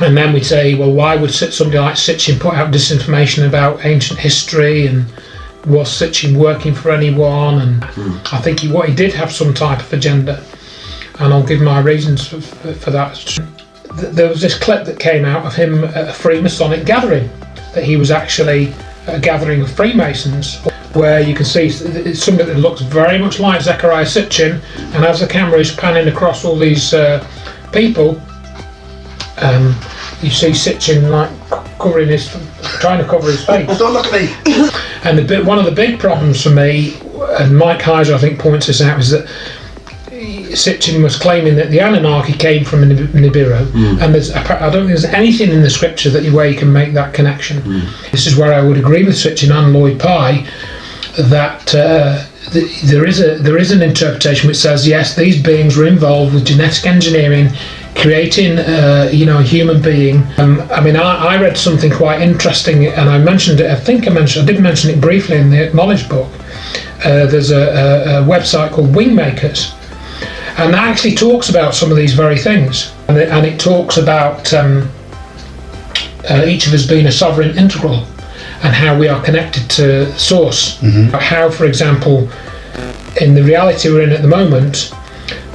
And then we'd say, well, why would somebody like Sitchin put out disinformation about ancient history, and was Sitchin working for anyone? And I think he did have some type of agenda, and I'll give my reasons for that. There was this clip that came out of him at a Freemasonic gathering, that he was actually at a gathering of Freemasons, where you can see it's somebody that looks very much like Zecharia Sitchin, and as the camera is panning across all these people, you see Sitchin like trying to cover his face. Don't look at me. And one of the big problems for me, and Mike Heiser I think points this out, is that Sitchin was claiming that the Anunnaki came from Nibiru, and I don't think there's anything in the scripture where you can make that connection. This is where I would agree with Sitchin and Lloyd Pye, that there is an interpretation which says yes, these beings were involved with genetic engineering, creating a human being. I read something quite interesting, and I mentioned it. I did mention it briefly in the Acknowledged book. There's a website called Wingmakers, and that actually talks about some of these very things, and it talks about each of us being a sovereign integral, and how we are connected to Source. How, for example, in the reality we're in at the moment,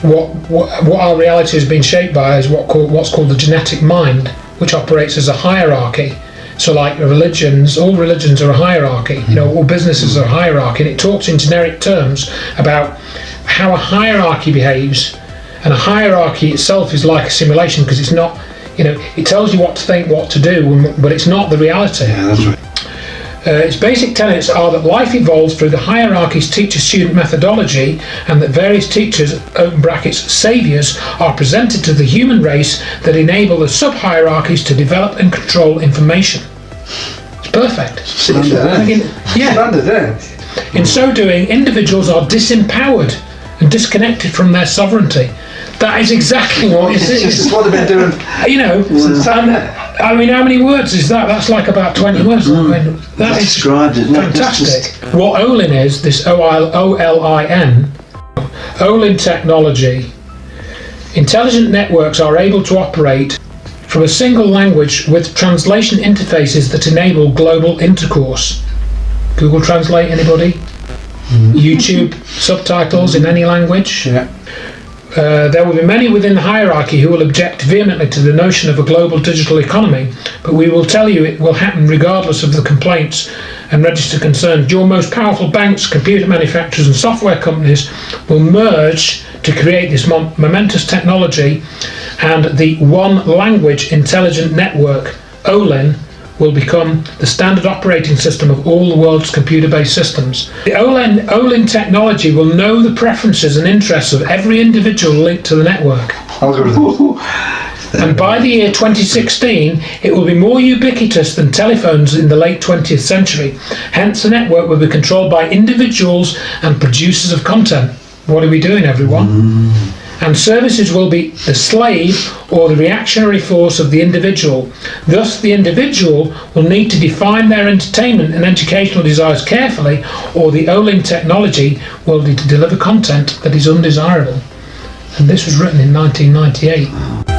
what our reality has been shaped by is what's called the genetic mind, which operates as a hierarchy. So like all religions are a hierarchy, all businesses are a hierarchy, and it talks in generic terms about how a hierarchy behaves, and a hierarchy itself is like a simulation, because it's not, it tells you what to think, what to do, but it's not the reality. Yeah, that's right. Its basic tenets are that life evolves through the hierarchy's teacher-student methodology, and that various teachers, open brackets, saviours, are presented to the human race that enable the sub-hierarchies to develop and control information. It's perfect. In so doing, individuals are disempowered and disconnected from their sovereignty. That is exactly what it is. It's what they've been doing. How many words is that? That's like about 20 words. That is described it. Fantastic. What Olin is, this OLIN, Olin technology. Intelligent networks are able to operate from a single language with translation interfaces that enable global intercourse. Google Translate, anybody? YouTube subtitles in any language? Yeah. There will be many within the hierarchy who will object vehemently to the notion of a global digital economy, but we will tell you it will happen regardless of the complaints and registered concerns. Your most powerful banks, computer manufacturers and software companies will merge to create this momentous technology, and the one language intelligent network, OLIN, will become the standard operating system of all the world's computer-based systems. The OLIN technology will know the preferences and interests of every individual linked to the network. And by the year 2016, it will be more ubiquitous than telephones in the late 20th century. Hence, the network will be controlled by individuals and producers of content. What are we doing, everyone? And services will be the slave or the reactionary force of the individual. Thus, the individual will need to define their entertainment and educational desires carefully, or the OLIN technology will need to deliver content that is undesirable. And this was written in 1998.